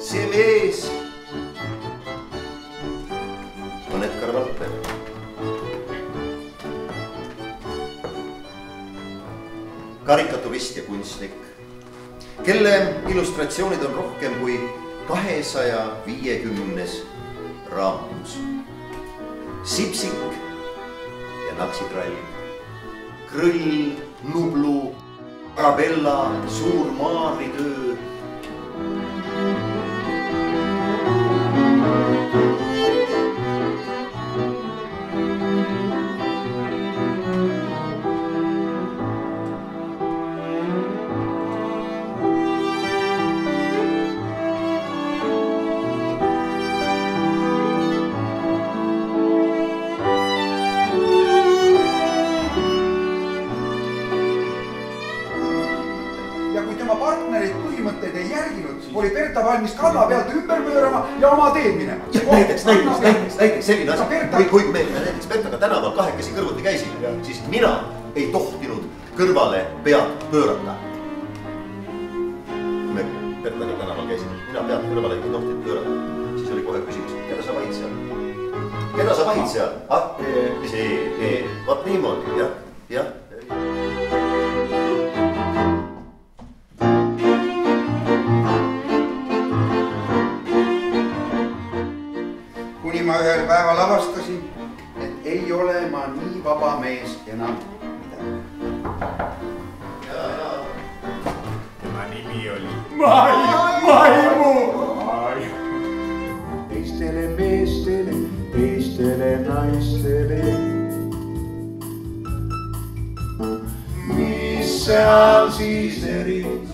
see mees on Edgar Valtner. Karikaturist ja kunstnik, kelle illustratsioonid on rohkem kui 250 raamatus. Sipsik ja Naksitrall, Krõll, Nublu, Arabella, Suur maaritöö. Põhimõtteid ei järginud, oli Berta valmis kalla pealt ümber pöörama ja oma teed minema. Näiteks selline asi, kui me näiteks Bertaga tänaval kahekesi kõrvuti käisime, siis mina ei tohtinud kõrvale pead pöörata. Kui me Bertaga tänaval käisime, mina pead kõrvale ei tohtinud pöörata, siis oli kohe küsimus, keda sa vahid seal? Keda sa vahid seal? Vaat niimoodi, jah. Ma ühel päeval avastasin, et ei ole ma nii vaba mees enam midagi. Tema nimi oli Maimu. Teistele meestele, teistele naistele. Mis seal siis eriti